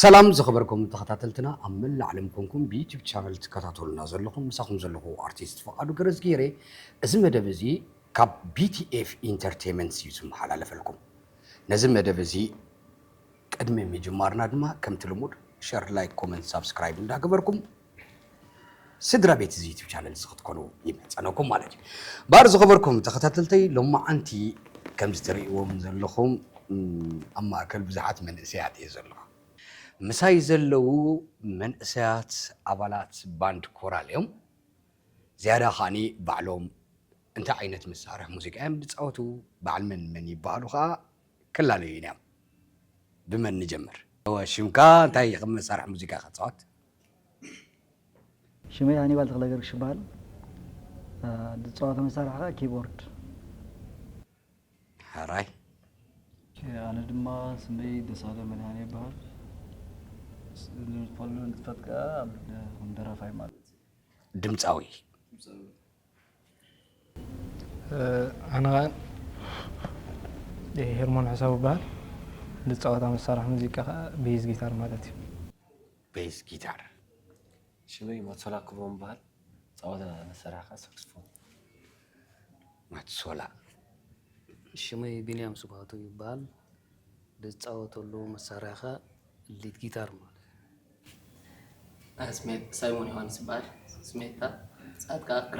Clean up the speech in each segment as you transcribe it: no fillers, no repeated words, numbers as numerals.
سلام زخبركم تخطاتلتنا أمل علمكم بيوتيوب شانل تكتاتولنا زلكم مساكم زلكو أرتيست فقادو جرز جيري اسم دبزي كاب BTF Entertainment سيسم حلال فلكم نزم دبزي قدمي مجمارنا دما كم تلمود شير لايك كومنت سبسكرايب ندا خبركم سدرا بيت زي يوتيوب شانل سختكونو يمصانكم مالتي بار زخبركم تخطاتلتي لما انتي كم زتريوم زلكم اما اكل بزحات من اسيات يزلكم مساي زلو من اسيات ابالات باند كوراليوم زياده خاني بعلوم انت عينت مسارح موسيقى ام بتصوتو بعل من يبالو خا كلالو ينام بمن نجمر هو شمكا تاي مسارح موسيقى خصوت شمي يعني بالك لغير شبال تصوت مسارح كيبورد هراي انا دما سمي دساله من هاني بهال نفلو نتفتقا ندرافاي مالت دمصاوي انا هرمون حساب بهال نتصوت مسارح موسيقى بيز جيتار مالتي بيز جيتار شمي ما تسولاكم بهال صوت مسارح ساكسفون ما تسولا شمي بنيام سباتو يبال دتصوتلو مسارح ليد جيتار مال اسمي سايمون يوهانس بال سميتا صادقا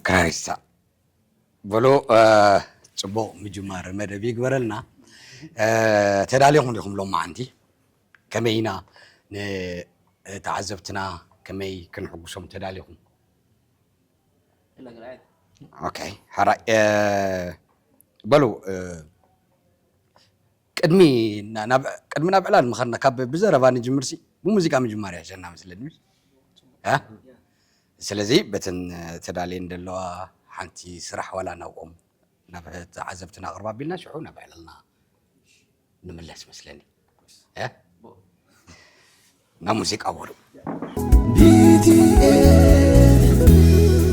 كراريستا بلو صبو مجمار مدب يغبرلنا تداليهم لكم لو ما عندي كمينا تعذبتنا كمي كنحقسهم تداليهم الا قرعت اوكي حرا بلو قدمنا بعلان مخنا كاب بزربا نجمرسي بموسيقى مجماريا جنا مثلني ها سلازي بتن تدالين دلوا حنتي سرح ولا نوم نبت عزبتنا غربا بينا شعونا بعلنا نملس مثلني ها نا موسيقى اورو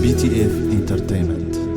BTF Entertainment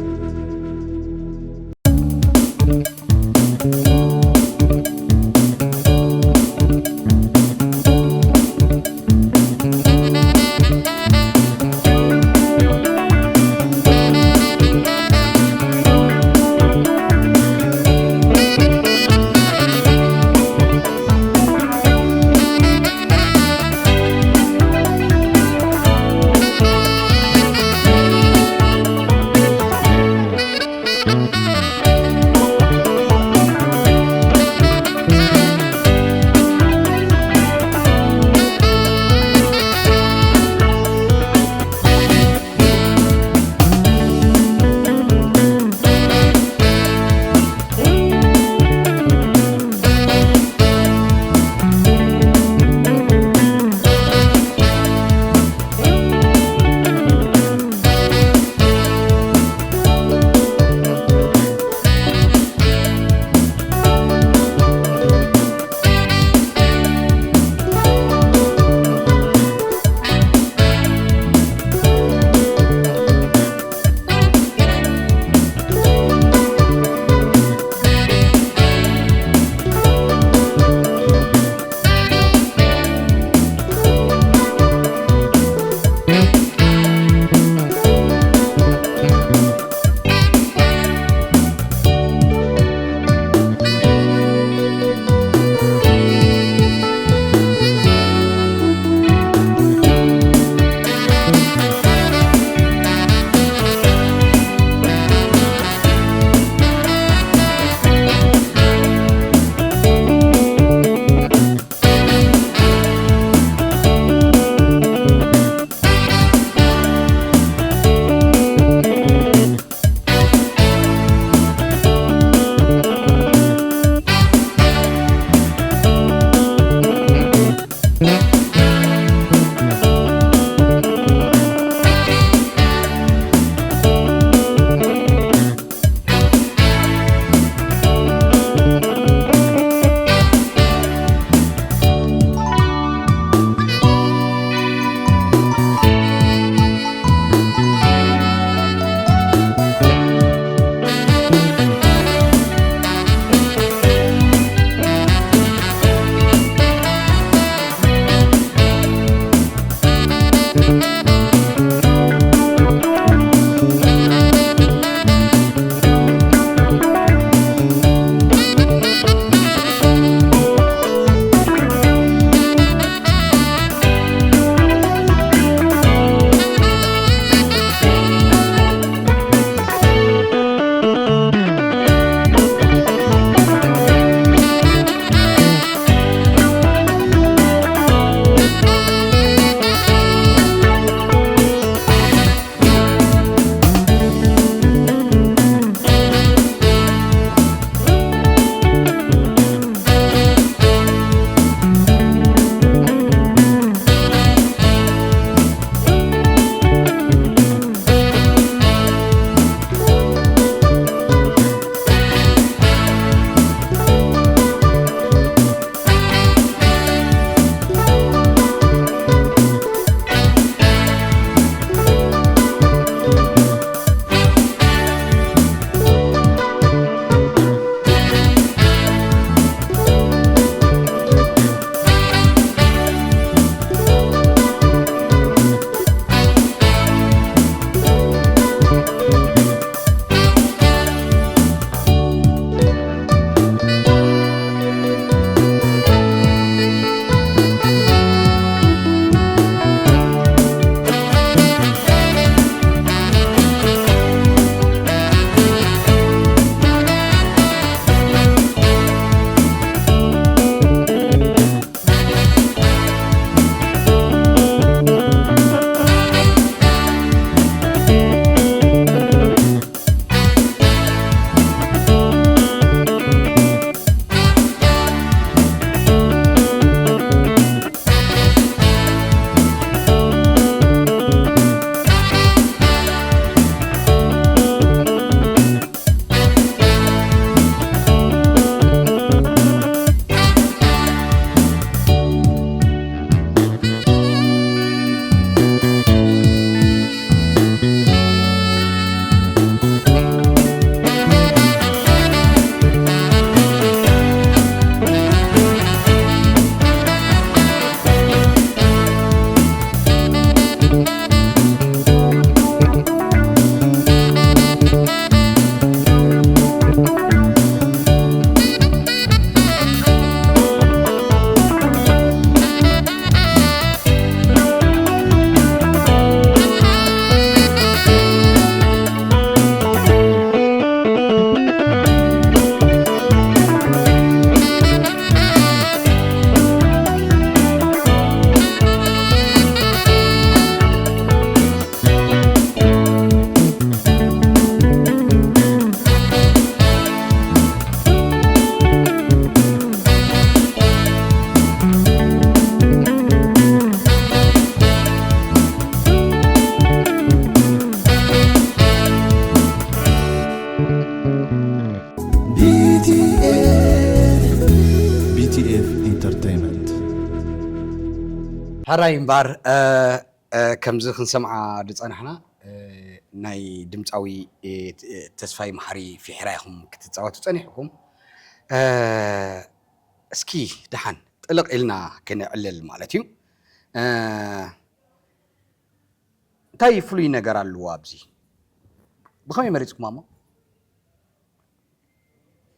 هراي مبار كمز خنسمع دصنحنا ناي دمصاوي تسفاي محري في حرايكم كتتصاوتوا صنيحكم اسكي دحن طلق إلنا كنعلل مالتيو تاي فلوي نجار اللوابزي بخمي مريضكم ماما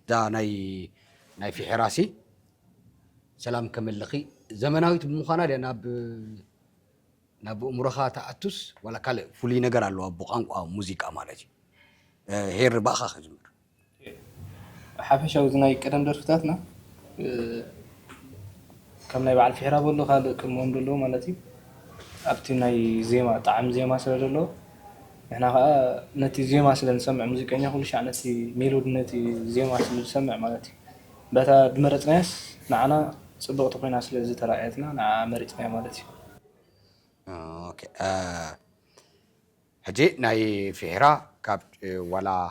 دا ناي في حراسي سلام كملخي زمناويت بمخانا دي ناب امرخا تاعتوس ولا كال فلي نجار اللو بقانقا موزيكا مالتي هير باخا خزمر حافشاو زناي قدم درفتاتنا كم ناي بعل في حراب له خال كم وندلو مالتي ابتي ناي زيما طعم زيما سلدلو احنا نتي زيما سلنسمع موزيكانيا كل شيء نتي ميلود نتي زيما سلنسمع مالتي بتا دمرت ناس معنا صبغت خوينا سلازي ترايتنا نا مريتنا مالتي اوكي هجي ناي فيرا كاب ولا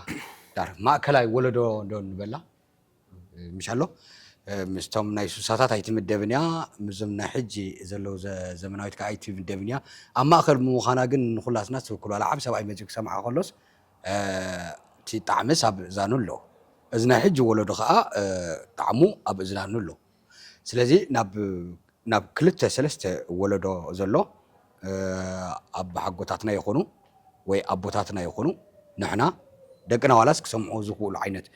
دار ما كلاي ولدو دون بلا مشالو مستوم ناي سوساتات ايتم الدبنيا مزمنا حجي زلو زمناويت كايتي الدبنيا اما اخر مخانا جن خلاص ناس كل لعب سبعي ميوزك سمع خلص تي طعمس اب زانولو ازنا حجي ولدو خا طعمو اب زانولو سلازي ناب كلته سلسته ولدو زلو ኣብ ሓጎታትና ይኾኑ ወይ ኣቦታትና ይኾኑ ንሕና ደቅና ዋላስ ክሰምዑ ዝኽእሉ ዓይነት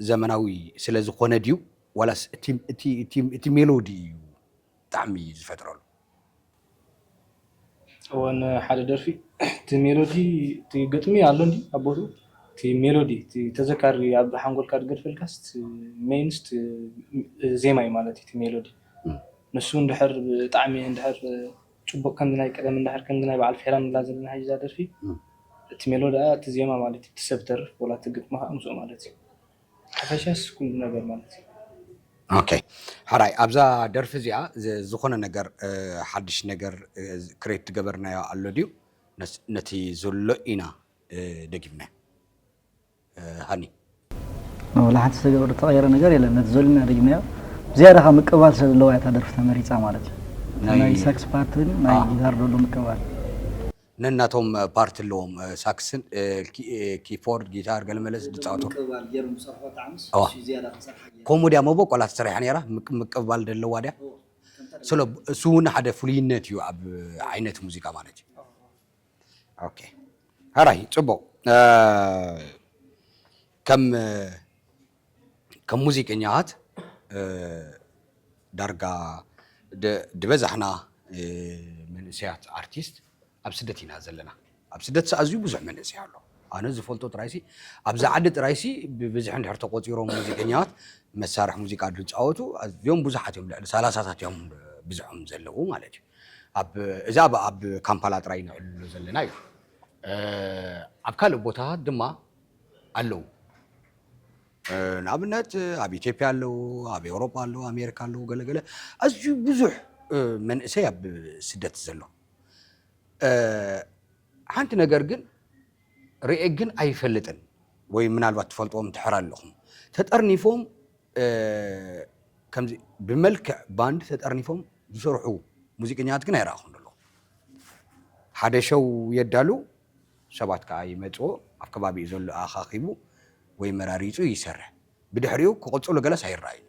ዘመናዊ ስለ ዝኾነ ድዩ ዋላስ እቲ ሜሎዲ እዩ ብጣዕሚ ዝፈጥረሉ እወን ሓደ ደርፊ እቲ ሜሎዲ እቲ ግጥሚ ኣሎ እንዲ ኣቦቱ እቲ ሜሎዲ እቲ ተዘካሪ ኣብ ሓንጎልካ ድገድፈልካስ ሜይንስ ዜማ እዩ ማለት እቲ ሜሎዲ ንሱ እንድሕር ብጣዕሚ እንድሕር ፅቡቅ ከምዚ ናይ ቀደም እንድሕር ከምዚ ናይ በዓል ፌራ ንብላ ዘለና ሕጂ እዛ ደርፊ እቲ ሜሎዲ እቲ ዜማ ማለት እዩ ትሰብ ተርፍ ወላ እቲ ግጥሚ ከዓ ምስኡ ማለት እዩ ሓፈሻስ ኩሉ ነገር ማለት እዩ ኦኬ ሓራይ ኣብዛ ደርፊ እዚኣ ዝኾነ ነገር ሓድሽ ነገር ክሬት ትገበርናዮ ኣሎ ድዩ ነቲ ዘሎ ኢና ደጊምና ሃኒ ወላ ሓንቲ ዝተገበረ ተቐየረ ነገር የለን ነቲ ዘሎ ኢና ደጊምናዮ ዝያዳ ካ ምቅባል ስለለዋ እታ ደርፊ ተመሪፃ ማለት እዩ ናይ ሳክስ ፓርትን ናይ ጊታር ደሎ ምቅባል ነናቶም ፓርት ኣለዎም ሳክስን ኪቦርድ ጊታር ገለመለስ ዝፃወቱ ኮሞድያ መቦ ቆላት ሰሪሓ ነራ ምቅባል ደለዋ ድያ ስለ እሱ እውን ሓደ ፍሉይነት እዩ ኣብ ዓይነት ሙዚቃ ማለት እዩ ኦኬ ሃራይ ፅቡቅ ከም ሙዚቀኛት ዳርጋ ድበዛሕና መንእሰያት አርቲስት ኣብ ስደት ኢና ዘለና ኣብ ስደት ኣዝዩ ብዙሕ መንእሰይ ኣሎ ኣነ ዝፈልጦ ጥራይሲ ኣብዛ ዓዲ ጥራይሲ ብብዝሕ እንድሕር ተቆፂሮም ሙዚቀኛት መሳርሒ ሙዚቃ ዝፃወቱ ኣዝዮም ብዙሓት እዮም ልዕሊ 30ታት እዮም ብዙሖም ዘለዉ ማለት እዩ እዛ ኣብ ካምፓላ ጥራይ ንዕልሎ ዘለና እዩ ኣብ ካልእ ቦታታት ድማ ኣለዉ ንኣብነት ኣብ ኢትዮጵያ ኣለዉ ኣብ ኤውሮጳ ኣለዉ ኣሜሪካ ኣለዉ ገለገለ ኣዝዩ ብዙሕ መንእሰይ ኣብ ስደት ዘሎ ሓንቲ ነገር ግን ርኤ ግን ኣይፈልጥን ወይ ምናልባት ትፈልጥዎም ትሕር ኣለኹም ተጠርኒፎም ከምዚ ብመልክዕ ባንድ ተጠርኒፎም ዝሰርሑ ሙዚቀኛት ግን ኣይረኣኹም ደሎ ሓደ ሸው የዳሉ ሰባት ከዓ ይመፅዎ ኣብ ከባቢኡ ዘሎ ኣኻኺቡ ወይ መራሪፁ ይሰርሕ ብድሕሪኡ ክቕፅሉ ገለስ ኣይረኣዩ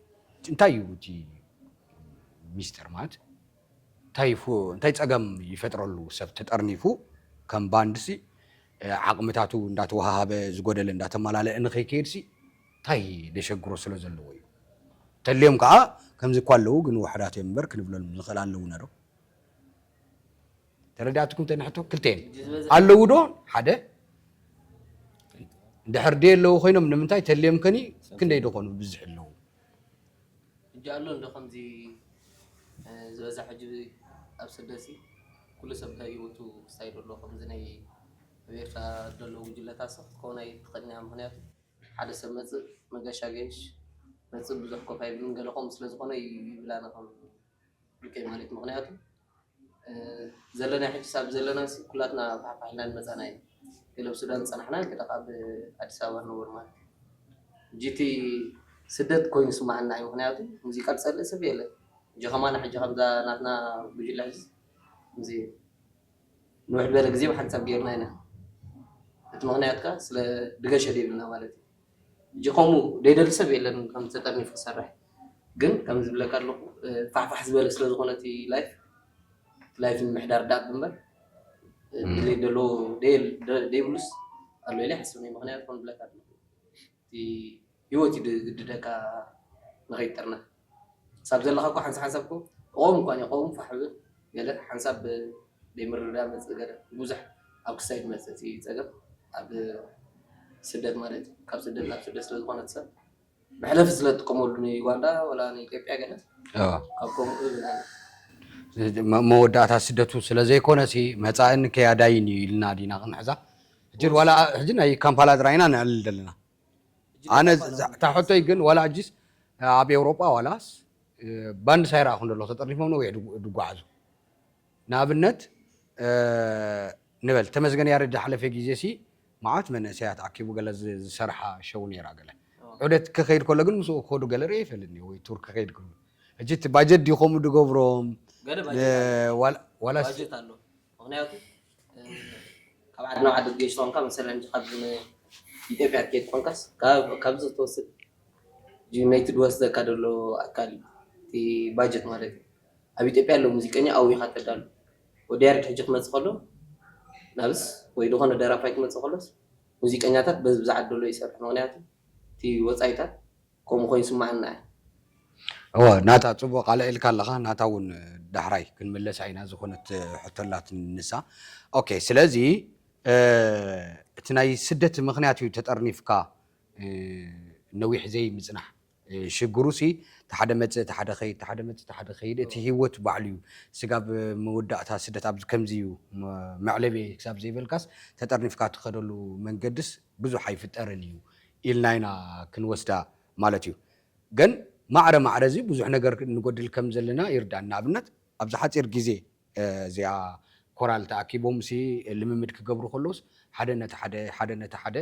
እንታይ እዩ እቲ ሚስተር ማለት እንታይ ፀገም ይፈጥረሉ ሰብ ተጠርኒፉ ከም ባንድሲ ዓቕምታቱ እንዳተወሃበ ዝጎደለ እንዳተመላለአ ንኸይከይድሲ እንታይ ደሸግሮ ስለ ዘለዎ እዩ ተልዮም ከዓ ከምዚ እኳ ኣለዉ ግን ውሕዳት እዮም እምበር ክንብለሎም ንኽእል ኣለዉ ነዶ ተረዳእትኩም ተንሕቶ ክልተን ኣለዉ ዶ ሓደ እንድሕር ደይ ኣለዉ ኮይኖም ንምንታይ ተልዮም ከኒ ክንደይ ድኾኑ ብዝሕ ኣለዉ ሕጂ ኣሎ እንዶ ከምዚ ዝበዛሕ ሕጂ ኣብ ስደሲ ኩሉ ሰብ ከይወቱ ክሳይድ ኣሎ ከምዚ ናይ ቤርካ ደሎ ጉጅለታት ሰፍ ክኾነ ይትኽእልና ምክንያቱ ሓደ ሰብ መፅእ መገሻ ገይሽ መፅእ ብዙሕ ኮፍ ኣይብልን ገለኹም ስለ ዝኾነ ይብላና ከም ልቀይ ማለት ምክንያቱ ዘለና ሕጂ ሳብ ዘለና ኩላትና ባሕባሕና ንመፃና ኢና ገለ ኣብ ሱዳን ፀናሕና ገለ ኣብ ኣዲስ ኣበባ ንነብር ማለት ጂቲ ስደት ኮይኑ ስማዓና እዩ ምክንያቱ ሙዚቃ ዝፀልእ ሰብ የለን ሕጂ ከማና ሕጂ ከምዛ ናትና ጉጅለ ሕዚ እዚ ንውሕ በለ ግዜ ብሓንሳብ ጌርና ኢና እቲ ምክንያትካ ስለ ድገሸ ደይብልና ማለት እዩ ሕጂ ከምኡ ደይደሊ ሰብ የለን ከም ተጠርኒፉ ክሰርሕ ግን ከም ዝብለካ ኣለኹ ፋሕፋሕ ዝበለ ስለ ዝኾነ እቲ ላይፍ ንምሕዳር ዳእ ብምበር ድሌት ደሎ ደይብሉስ ኣሎ ኢለ ይሓስብኒ ምክንያቱ ከም ዝብለካ ኣለኹ እቲ ሂወት ግድደካ ንኸይጠርና ሳብ ዘለካ እኮ ሓንሳብ እኮ ቆም እንኳን ይቆም ፋሕብል ገለ ሓንሳብ ደይምርዳእ መፅእ ገለ ብዙሕ ኣብ ክሳይ መፅእ እቲ ፀገም ኣብ ስደት ማለት እዩ ካብ ስደት ናብ ስደት ስለ ዝኾነ ሰብ መሕለፊ ስለጥቀመሉ ንዩጋንዳ ወላ ንኢትዮጵያ ገለ ካብ ከምኡ መወዳእታ ስደቱ ስለ ዘይኮነሲ መፃእን ከያዳይን እዩ ኢልና ዲና ክንሕዛ ሕጂ ናይ ካምፓላ ጥራይና ንዕልል ዘለና ኣነ ታሕቶይ ግን ወላ እጅስ ኣብ ኤውሮጳ ዋላስ ባንድ ሳይረኣኹ ደሎ ተጠርኒፎም ነው ድጓዓዙ ንኣብነት ንበል ተመስገን ያረዳ ሓለፈ ግዜ ሲ ማዓት መንእሰያት ኣኪቡ ገለ ዝሰርሓ ሸው ነይራ ገለ ዑደት ክኸይድ ከሎ ግን ምስኡ ክኸዱ ገለ ርአ ይፈልጥኒ ወይ ቱር ክኸይድ ከሎ ሕጂ እቲ ባጀት ዲኾሙ ድገብሮም ባጀት ኣሎ ምክንያቱ ካብ ዓድና ዓዲ ገይሽ ኮንካ መሰለን ካብ ኢትዮጵያ ትከይድ ኮንካስ ካብዚ ትወስድ ዩናይትድ ወስደካ ደሎ ኣካል እቲ ባጀት ማለት እዩ ኣብ ኢትዮጵያ ኣሎ ሙዚቀኛ ኣውይኻ ተዳሉ ወዲያር ሕጂ ክመጽእ ከሎ ናብስ ወይ ዝኾነ ደራፋይ ክመጽእ ከሎስ ሙዚቀኛታት ብዛዕት ደሎ ይሰርሑ ምክንያቱ እቲ ወጻኢታት ከምኡ ኮይኑ ይስማዓና ናታ ጽቡቕ ቃልዕ ኢልካ ኣለኻ ናታ እውን ዳሕራይ ክንምለስ ኢና ዝኾነት ሕቶላት ንሳ ኦኬ ስለዚ እቲ ናይ ስደት ምክንያት እዩ ተጠርኒፍካ ነዊሕ ዘይ ምጽናሕ ሽግሩሲ ተሓደ መጽእ ተሓደ ኸይድ ተሓደ መጽእ ተሓደ ኸይድ እቲ ህይወት ባዕሉ እዩ ስጋብ መወዳእታ ስደት ኣብ ከምዚ እዩ መዕለቤ ክሳብ ዘይበልካስ ተጠርኒፍካ ትኸደሉ መንገድስ ብዙሕ ኣይፍጠርን እዩ ኢልና ኢና ክንወስዳ ማለት እዩ ግን ማዕረ እዚ ብዙሕ ነገር ንጎድል ከም ዘለና ይርዳእና ኣብነት ኣብዚ ሓፂር ግዜ እዚኣ ኮራል ተኣኪቦም ሲ ልምምድ ክገብሩ ከለውስ ሓደ ነቲ ሓደ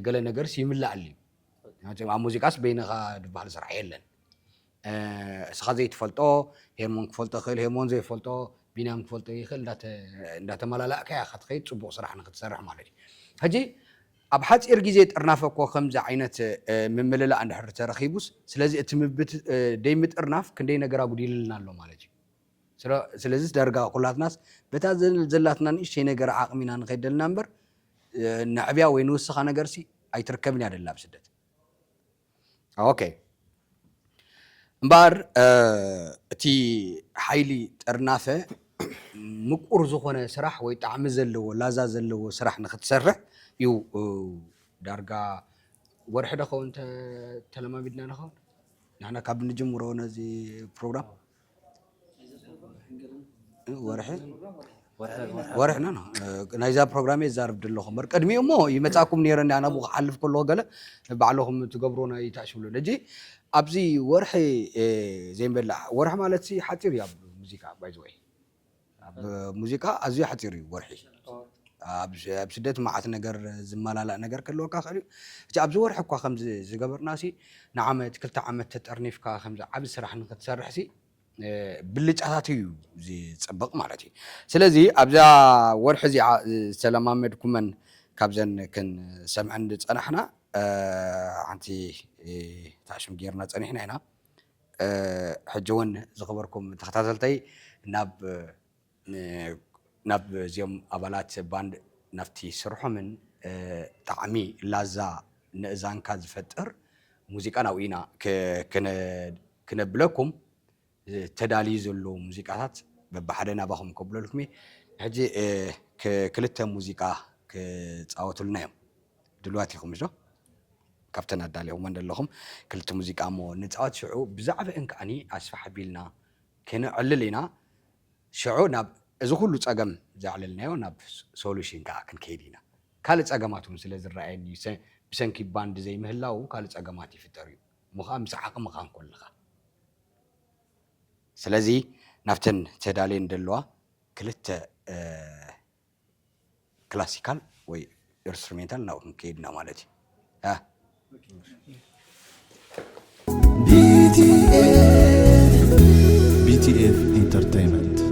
ገለ ነገርስ ይምላእ እዩ ኣብ ሙዚቃስ በይንኻ ዝበሃል ስራሕ የለን እስኻ ዘይትፈልጦ ሄርሞን ክፈልጦ ይኽእል ሄርሞን ዘይፈልጦ ቢንያም ክፈልጦ ይኽእል እንዳተመላላእካ ኢኻ ትኸይድ ፅቡቕ ስራሕ ንክትሰርሕ ማለት እዩ ሕጂ ኣብ ሓፂር ግዜ ጥርናፈ እኮ ከምዚ ዓይነት ምምልላእ እንድሕር ተረኺቡስ ስለዚ እቲ ደይ ምጥርናፍ ክንደይ ነገር ኣጉዲልልና ኣሎ ማለት እዩ ስለዚ ደርጋ ኩላትናስ በታ ዘላትና ንእሽተይ ነገር ዓቕሚና ንኸይድ ደልና እምበር ንዕብያ ወይ ንውስኻ ነገርሲ ኣይትርከብን እያ ደላ ኣብ ስደት ኦኬ እምበር እቲ ሓይሊ ጥርናፈ ምቁር ዝኾነ ስራሕ ወይ ጣዕሚ ዘለዎ ላዛ ዘለዎ ስራሕ ንኽትሰርሕ እዩ ዳርጋ ወርሒ ደኸውን ተለማሚድና ንኸውን ንሕና ካብ ንጅምሮ ነዚ ፕሮግራም ወርሕና ናይዛ ፕሮግራም የዛርብ ደለኹ በር ቅድሚኡ እሞ ይመፃኩም ነይረኒ ኣነ ብኡ ክሓልፍ ከለኹ ገለ ባዕለኹም ትገብሮና ይታሽብሉ ሕጂ ኣብዚ ወርሒ ዘይምበላዕ ወርሒ ማለት ሓፂር እዩ ኣብ ሙዚቃ ባይዘወይ ኣብ ሙዚቃ ኣዝዩ ሓፂር እዩ ወርሒ ኣብ ስደት መዓት ነገር ዝመላላእ ነገር ከለወካ ክእል እዩ ሕጂ ኣብዚ ወርሒ እኳ ከምዚ ዝገበርናሲ ንዓመት 2 ዓመት ተጠርኒፍካ ከምዚ ዓብ ስራሕ ንክትሰርሕ ሲ ብልጫታት እዩ ዝፅብቕ ማለት እዩ ስለዚ ኣብዛ ወርሒ እዚኣ ዝተለማመድኩመን ካብዘን ክንሰምዐን ፀናሕና ሓንቲ ታሽም ጌርና ፀኒሕና ኢና ሕጂ እውን ዝኽበርኩም ተኸታተልተይ ናብ እዚኦም ኣባላት ባንድ ናብቲ ስርሖምን ጣዕሚ ላዛ ንእዛንካ ዝፈጥር ሙዚቃ ናብኡ ኢና ክነብለኩም ተዳልዩ ዘሎ ሙዚቃታት በባሓደ ናባኹም ከብለልኩም ሕጂ ክልተ ሙዚቃ ክፃወቱልና እዮም ድልዋት ኢኹም ዶ ካብተን ኣዳሊኹም እንደለኹም ክልተ ሙዚቃ እሞ ንፃወት ሽዑ ብዛዕባአን ከዓኒ ኣስፋሕ ኣቢልና ክንዕልል ኢና ሽዑ ናብ እዚ ኩሉ ፀገም ዘዕለልናዮ ናብ ሶሉሽን ከዓ ክንከይድ ኢና ካልእ ፀገማት እውን ስለ ዝረኣየኒ ብሰንኪ ባንድ ዘይምህላው ካልእ ፀገማት ይፍጠር እዩ እሞ ከዓ ምስ ዓቕምኻ ንኮልኻ ስለዚ ናብተን ተዳልየን ዘለዋ ክልተ ክላሲካል ወይ ኢንስትሩሜንታል ናብኡ ክንከይድና ማለት እዩ BTF Entertainment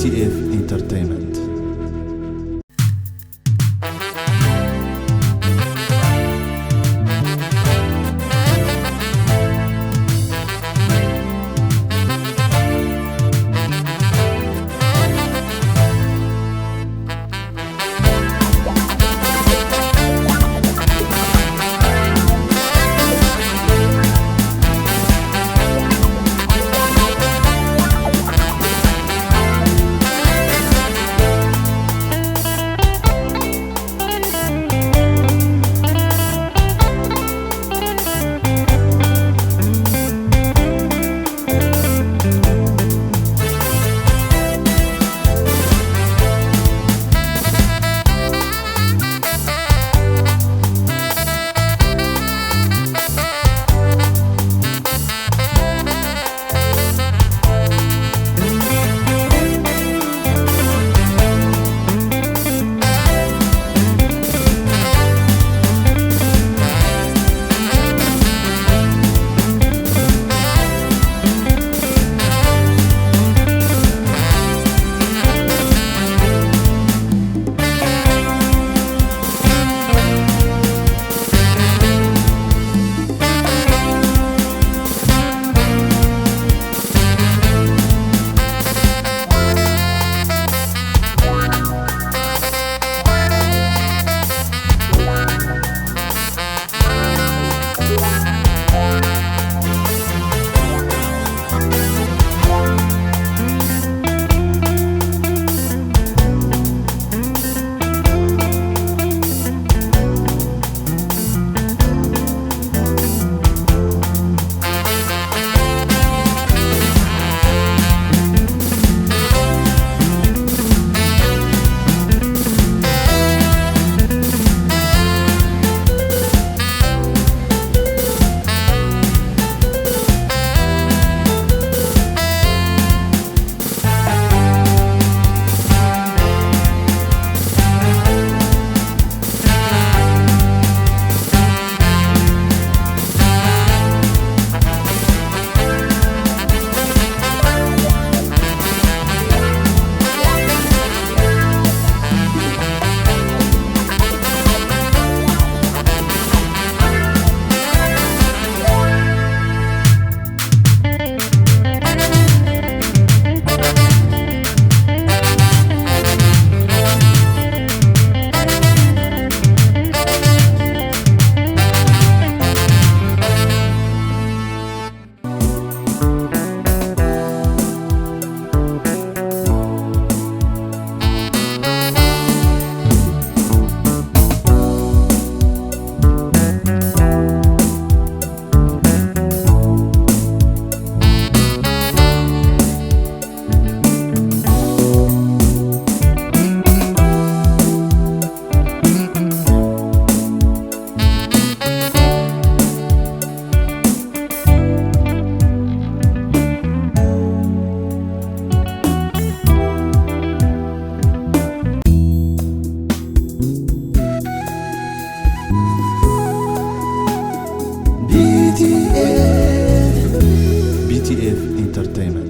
BTF Entertainment. BTF Entertainment.